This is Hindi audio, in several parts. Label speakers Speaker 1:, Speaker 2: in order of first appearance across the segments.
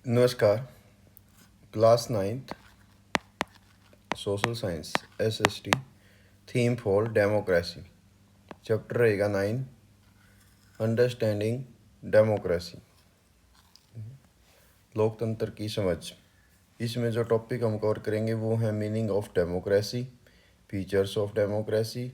Speaker 1: नमस्कार। Class ninth social science SST theme for democracy. Chapter रहेगा 9 अंडरस्टैंडिंग डेमोक्रेसी, लोकतंत्र की समझ। इसमें जो टॉपिक हम कवर करेंगे वो है meaning of democracy, features of democracy,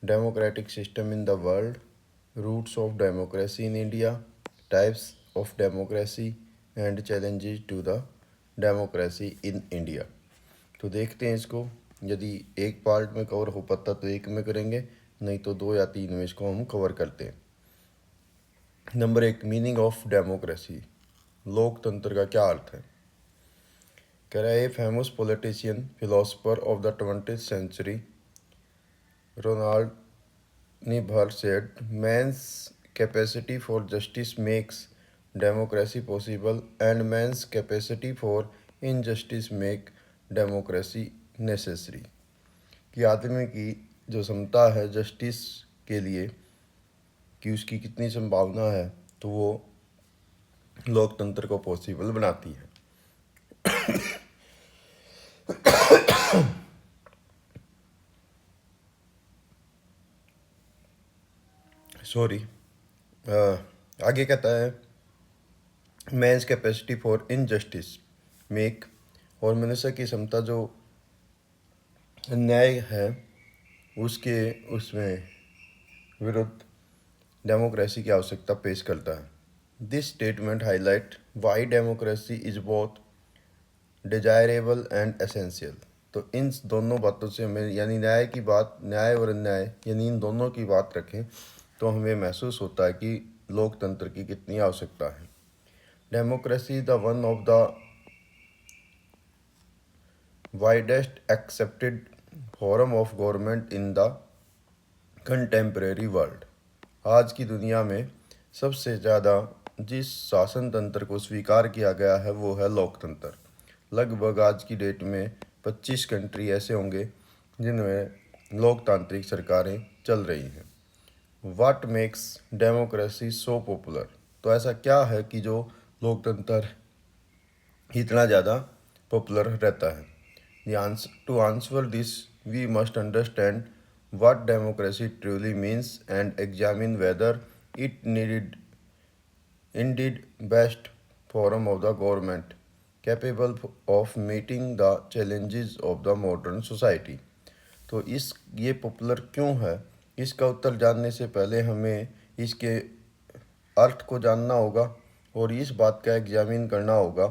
Speaker 1: democratic system in the world, roots of democracy in India, types of democracy and challenges to the democracy in India. तो देखते हैं इसको। यदि एक पार्ट में कवर हो पाता तो एक में करेंगे, नहीं तो 2 या 3 में इसको हम कवर करते हैं। नंबर 1, मीनिंग ऑफ डेमोक्रेसी, लोकतंत्र का क्या अर्थ है। कह रहा है, a famous politician philosopher of the 20th century Ronald Niebuhr said, man's capacity for justice makes democracy possible and man's capacity for injustice make democracy necessary. कि आदमी की जो क्षमता है जस्टिस के लिए, कि उसकी कितनी संभावना है, तो वो लोकतंत्र को पॉसिबल बनाती है। सॉरी, आगे कहता है, man's capacity for injustice make, और मनुष्य की क्षमता जो न्याय है उसके उसमें विरुद्ध डेमोक्रेसी की आवश्यकता पेश करता है। This statement highlight Y democracy is both desirable and essential. तो इन दोनों बातों से हमें, यानी न्याय की बात, न्याय और अन्याय, यानी इन दोनों की बात रखें तो हमें महसूस होता है कि लोकतंत्र की कितनी आवश्यकता है। Democracy is the one of the widest accepted form of government in the contemporary world. आज की दुनिया में सबसे ज़्यादा जिस शासन तंत्र को स्वीकार किया गया है वो है लोकतंत्र। लगभग आज की डेट में 25 कंट्री ऐसे होंगे जिनमें लोकतांत्रिक सरकारें चल रही हैं। What makes democracy so popular. तो ऐसा क्या है कि जो लोकतंत्र इतना ज़्यादा पॉपुलर रहता है। To answer this we must understand what democracy truly means and examine whether it needed indeed best forum of the government capable of meeting the challenges of the modern society। तो ये पॉपुलर क्यों है, इसका उत्तर जानने से पहले हमें इसके अर्थ को जानना होगा और इस बात का एग्जामिन करना होगा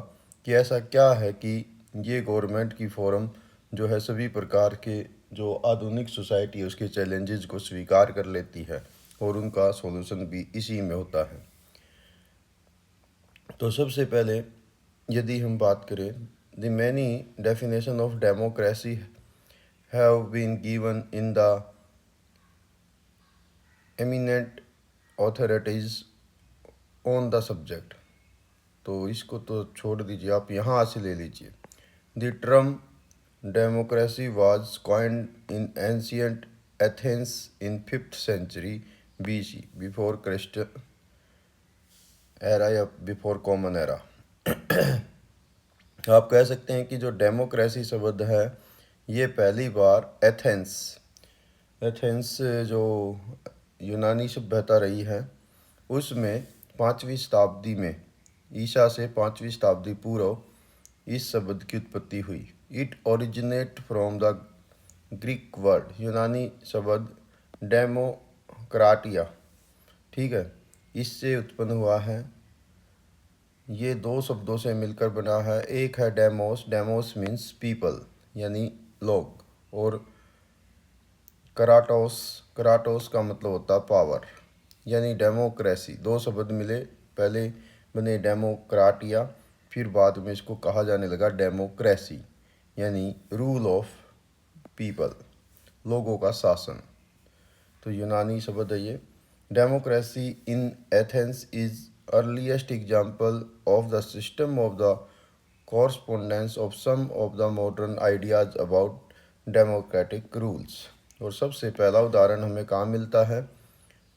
Speaker 1: कि ऐसा क्या है कि ये गवर्नमेंट की फोरम जो है सभी प्रकार के जो आधुनिक सोसाइटी है उसके चैलेंजेस को स्वीकार कर लेती है और उनका सॉल्यूशन भी इसी में होता है। तो सबसे पहले यदि हम बात करें, the many definition of democracy have been given in the eminent authorities on the subject. तो इसको तो छोड़ दीजिए, आप यहाँ से ले लीजिए। The term democracy was coined in ancient Athens in 5th century BC, before Christ era या बिफोर कॉमन एरा। आप कह सकते हैं कि जो डेमोक्रेसी शब्द है ये पहली बार एथेंस जो यूनानी सभ्यता रही है उसमें 5वीं शताब्दी में, ईसा से 5वीं शताब्दी पूर्व इस शब्द की उत्पत्ति हुई। It originate from the Greek word, यूनानी शब्द डेमोक्राटिया, ठीक है, इससे उत्पन्न हुआ है। ये 2 शब्दों से मिलकर बना है। एक है डेमोस, डेमोस मीन्स पीपल यानी लोग, और कराटोस, कराटोस का मतलब होता है पावर, यानी डेमोक्रेसी। 2 शब्द मिले, पहले बने डेमोक्राटिया, फिर बाद में इसको कहा जाने लगा डेमोक्रेसी, यानी रूल ऑफ पीपल, लोगों का शासन। तो यूनानी शब्द है ये। Democracy in Athens is earliest example of the system of the correspondence of some of the modern ideas about democratic rules. और सबसे पहला उदाहरण हमें कहाँ मिलता है,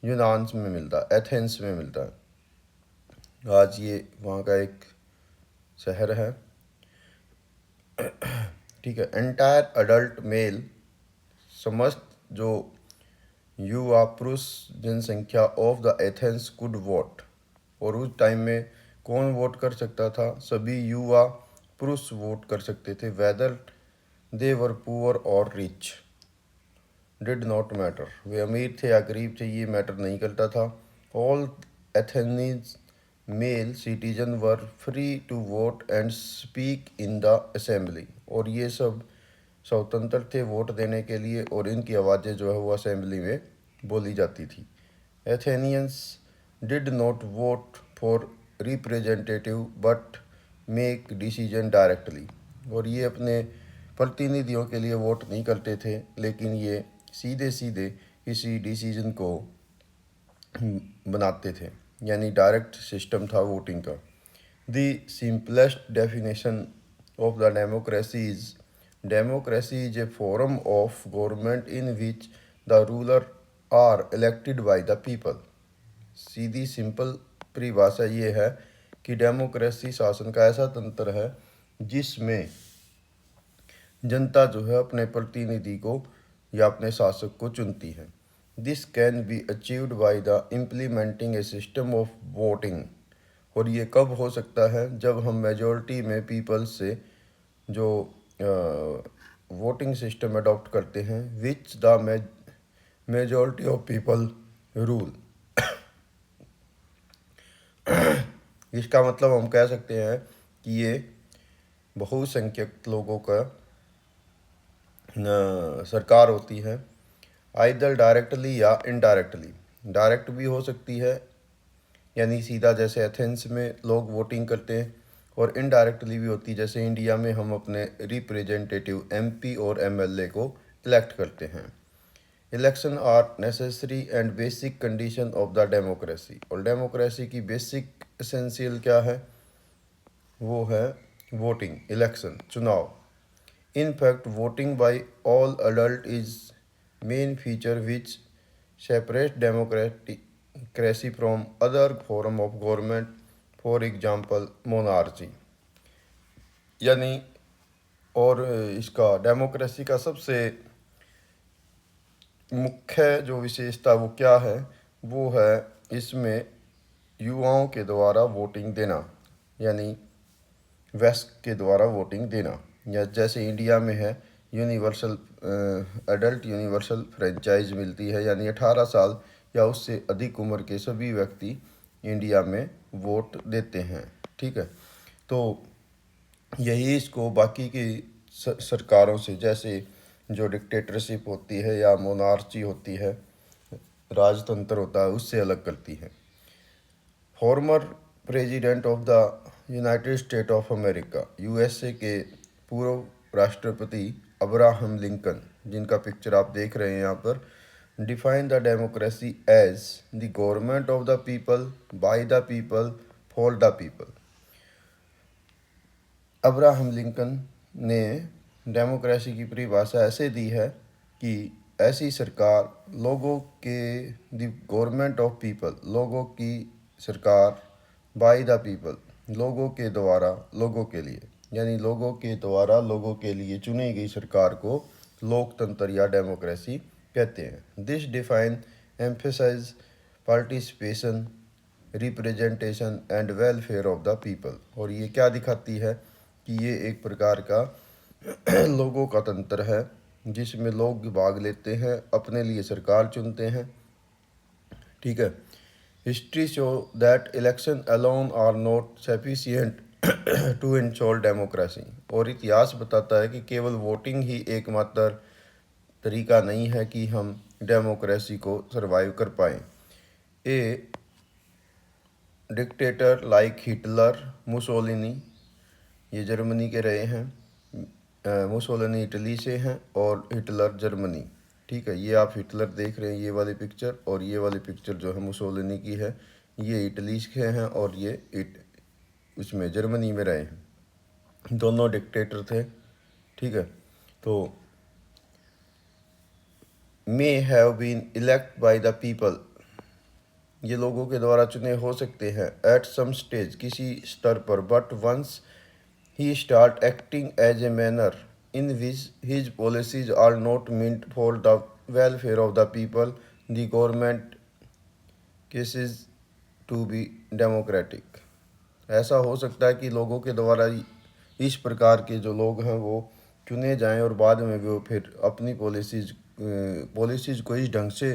Speaker 1: यूनान में मिलता है, एथेंस में मिलता है। आज ये वहाँ का एक शहर है। ठीक है। एंटायर अडल्ट मेल, समस्त जो युवा पुरुष जनसंख्या of the Athens could vote. और उस टाइम में कौन वोट कर सकता था? सभी युवा पुरुष वोट कर सकते थे। वेदर दे वर पुअर और रिच डिड नॉट मैटर, वे अमीर थे या गरीब थे ये मैटर नहीं करता था। All Athenians male citizens were free to vote and speak in the assembly. और ये सब स्वतंत्र थे वोट देने के लिए और इनकी आवाज़ें जो है वो असेंबली में बोली जाती थी। Athenians did not vote for representative but make decision directly. और ये अपने प्रतिनिधियों के लिए वोट नहीं करते थे, लेकिन ये सीधे सीधे किसी डिसीजन को बनाते थे, यानी डायरेक्ट सिस्टम था वोटिंग का। The simplest definition of the democracy is a form of government in which the ruler are elected by the people. सीधी सिंपल परिभाषा ये है कि डेमोक्रेसी शासन का ऐसा तंत्र है जिसमें जनता जो है अपने प्रतिनिधि को या अपने शासक को चुनती है। This can be achieved by the implementing A system of voting. और ये कब हो सकता है? जब हम मेजॉरिटी में पीपल्स से जो वोटिंग सिस्टम अडॉप्ट करते हैं, which the majority of people rule. इसका मतलब हम कह सकते हैं कि ये बहुसंख्यक लोगों का सरकार होती है, आइदर डायरेक्टली या इनडायरेक्टली। डायरेक्ट भी हो सकती है, यानी सीधा जैसे एथेंस में लोग वोटिंग करते हैं, और इनडायरेक्टली भी होती है जैसे इंडिया में हम अपने रिप्रेजेंटेटिव एमपी और एमएलए को इलेक्ट करते हैं। Election are necessary and basic condition of the democracy. और डेमोक्रेसी की बेसिक एसेंशियल क्या है? वो है वोटिंग, इलेक्शन, चुनाव। In fact, voting by all adult is main feature which separates democracy from other form of government, for example, monarchy। यानी और इसका डेमोक्रेसी का सबसे मुख्य जो विशेषता वो क्या है? वो है इसमें युवाओं के द्वारा वोटिंग देना, यानी वेस्ट के द्वारा वोटिंग देना। या जैसे इंडिया में है यूनिवर्सल एडल्ट यूनिवर्सल फ्रेंचाइज मिलती है, यानी 18 साल या उससे अधिक उम्र के सभी व्यक्ति इंडिया में वोट देते हैं। ठीक है। तो यही इसको बाकी की सरकारों से, जैसे जो डिक्टेटरशिप होती है या मोनार्ची होती है, राजतंत्र होता है, उससे अलग करती है। Former president of the United state of America, USA के पूर्व राष्ट्रपति अब्राहम लिंकन, जिनका पिक्चर आप देख रहे हैं यहाँ पर, define the democracy as the government of the people, by the people, for the people. Abraham Lincoln ने डेमोक्रेसी की परिभाषा ऐसे दी है कि ऐसी सरकार लोगों के, द गवर्नमेंट ऑफ पीपल, लोगों की सरकार, बाय द पीपल, लोगों के द्वारा लोगों के लिए, यानी लोगों के द्वारा लोगों के लिए चुनी गई सरकार को लोकतंत्र या डेमोक्रेसी कहते हैं। This define emphasize participation, representation and welfare of the people. और ये क्या दिखाती है कि ये एक प्रकार का लोगों का तंत्र है जिसमें लोग भाग लेते हैं, अपने लिए सरकार चुनते हैं। ठीक है। History show that election alone are not sufficient to ensure democracy. और इतिहास बताता है कि केवल वोटिंग ही एकमात्र तरीका नहीं है कि हम डेमोक्रेसी को सरवाइव कर पाएँ। ए डिक्टेटर लाइक हिटलर, मुसोलिनी, ये जर्मनी के रहे हैं, मुसोलिनी इटली से हैं और हिटलर जर्मनी। ठीक है। ये आप हिटलर देख रहे हैं, ये वाली पिक्चर, और ये वाली पिक्चर जो है मुसोलिनी की है, ये इटली के हैं और ये उसमें जर्मनी में रहे हैं। दोनों डिक्टेटर थे। ठीक है। तो may have been elect by the people, ये लोगों के द्वारा चुने हो सकते हैं, एट सम स्टेज, किसी स्तर पर, but once he start acting as a manner in which his policies are not meant for the welfare of the people. The government cases to be democratic. ऐसा हो सकता है कि लोगों के द्वारा इस प्रकार के जो लोग हैं वो चुने जाएं और बाद में वो फिर अपनी पॉलिसीज़ को इस ढंग से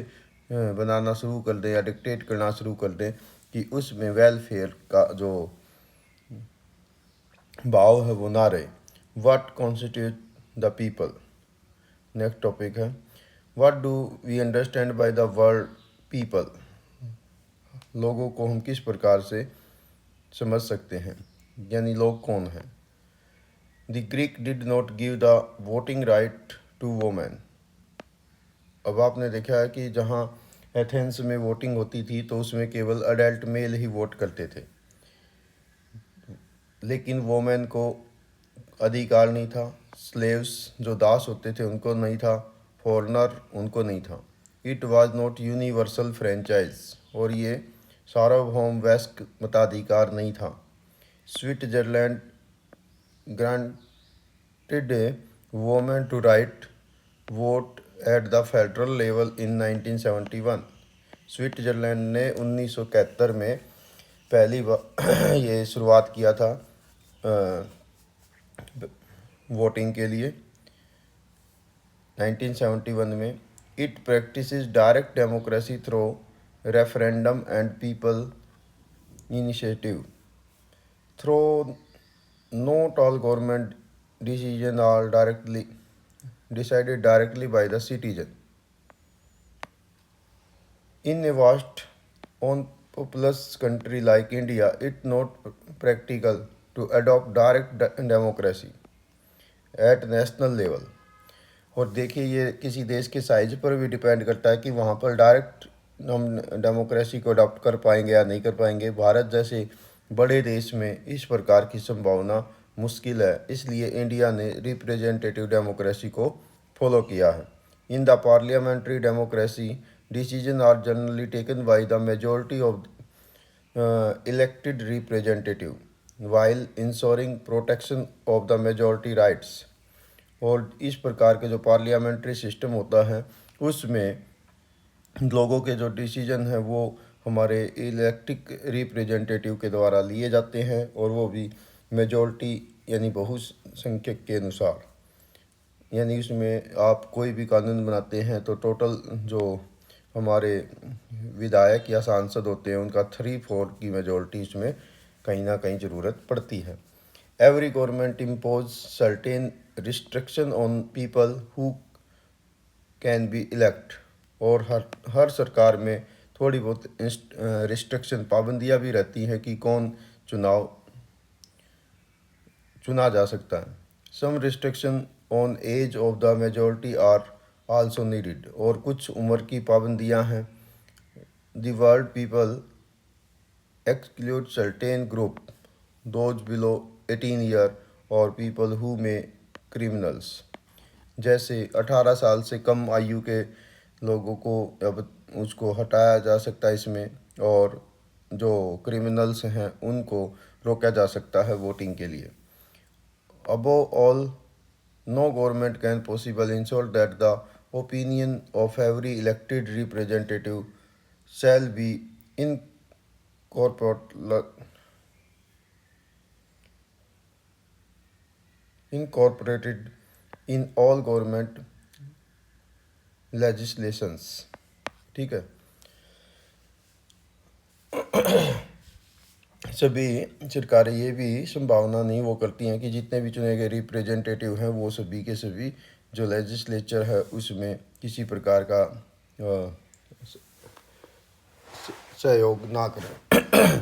Speaker 1: बनाना शुरू कर दें या डिक्टेट करना शुरू कर दें कि उसमें वेलफेयर का जो भाव है वो ना रहे। What constitute the people. Next topic है what do we understand by the word people. लोगों को हम किस प्रकार से समझ सकते हैं, यानी लोग कौन हैं। The Greek did not give the voting right to women. अब आपने देखा है कि जहाँ एथेंस में वोटिंग होती थी तो उसमें केवल अडल्ट मेल ही वोट करते थे, लेकिन वोमेन को अधिकार नहीं था। स्लेव्स जो दास होते थे उनको नहीं था, फॉरनर उनको नहीं था। It was not universal franchise, और ये सार्वभौम वयस्क मताधिकार नहीं था। Switzerland granted women to right vote at the federal level in 1971। Switzerland ने 1971 में पहली बार ये शुरुआत किया था वोटिंग के लिए 1971 में। It practises direct democracy through referendum and people initiative through not all government decision are directly decided directly by the citizen. In a vast on populous country like India, it's not practical to adopt direct democracy at national level. और देखिए ये किसी देश के साइज पर भी डिपेंड करता है कि वहाँ पर डायरेक्ट हम डेमोक्रेसी को अडॉप्ट कर पाएंगे या नहीं कर पाएंगे। भारत जैसे बड़े देश में इस प्रकार की संभावना मुश्किल है, इसलिए इंडिया ने रिप्रेजेंटेटिव डेमोक्रेसी को फॉलो किया है। In the parliamentary democracy decision are generally taken by the majority of elected representative while ensuring protection of the majority rights. और इस प्रकार के जो पार्लियामेंट्री सिस्टम होता है उसमें लोगों के जो डिसीजन है वो हमारे इलेक्टेड रिप्रेजेंटेटिव के द्वारा लिए जाते हैं, और वो भी मेजॉरिटी यानी बहुसंख्यक के अनुसार। यानी उसमें आप कोई भी कानून बनाते हैं तो टोटल जो हमारे विधायक या सांसद होते हैं उनका 3/4 की मेजॉरिटी इसमें कहीं ना कहीं ज़रूरत पड़ती है। Every government impose certain restriction on people who can be elect. और हर सरकार में थोड़ी बहुत रिस्ट्रिक्शन पाबंदियाँ भी रहती हैं कि कौन चुना जा सकता है। Some restriction on age of the majority are also needed. और कुछ उम्र की पाबंदियाँ हैं। The world people exclude certain group those below 18 year और पीपल हु में क्रिमिनल्स। जैसे 18 साल से कम आयु के लोगों को अब उसको हटाया जा सकता है इसमें, और जो क्रिमिनल्स हैं उनको रोका जा सकता है वोटिंग के लिए। Above all, no government can possibly ensure that the opinion of every elected representative shall be incorporated in all government legislations। ठीक है। सभी सरकारें ये भी संभावना नहीं वो करती हैं कि जितने भी चुने गए रिप्रेजेंटेटिव हैं वो सभी के सभी जो लेजिस्लेचर है उसमें किसी प्रकार का सहयोग ना करें।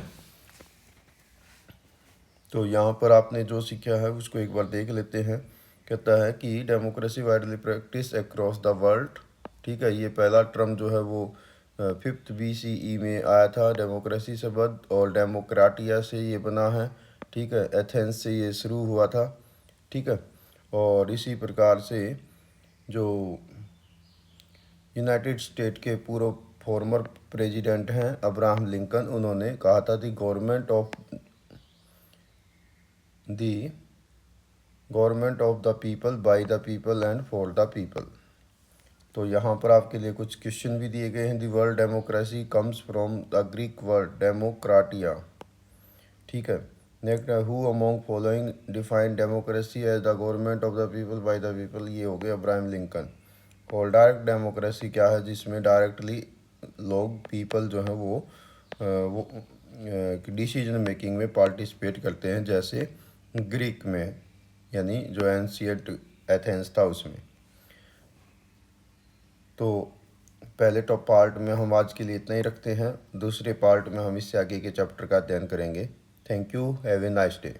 Speaker 1: तो यहाँ पर आपने जो सीखा है उसको एक बार देख लेते हैं। कहता है कि democracy widely practice across the world. ठीक है, ये पहला टर्म जो है वो 5th BCE में आया था डेमोक्रेसी शब्द, और डेमोक्राटिया से ये बना है। ठीक है, एथेंस से ये शुरू हुआ था। ठीक है, और इसी प्रकार से जो यूनाइटेड स्टेट के पूर्व फॉर्मर प्रेसिडेंट हैं अब्राहम लिंकन, उन्होंने कहा था the government of the government of the people, by the people and for the people. तो यहाँ पर आपके लिए कुछ क्वेश्चन भी दिए गए हैं। The word democracy comes from the Greek word demokratia. ठीक है। Next, who among following define democracy as the government of the people by the people. ये हो गया अब्राहम लिंकन। और डायरेक्ट डेमोक्रेसी क्या है, जिसमें डायरेक्टली लोग, पीपल जो है वो डिसीजन मेकिंग में पार्टिसिपेट करते हैं, जैसे ग्रीक में, यानी जो एंशियंट एथेंस था उसमें। तो पहले टॉप पार्ट में हम आज के लिए इतना ही रखते हैं। दूसरे पार्ट में हम इससे आगे के चैप्टर का अध्ययन करेंगे। Thank you, have a nice day.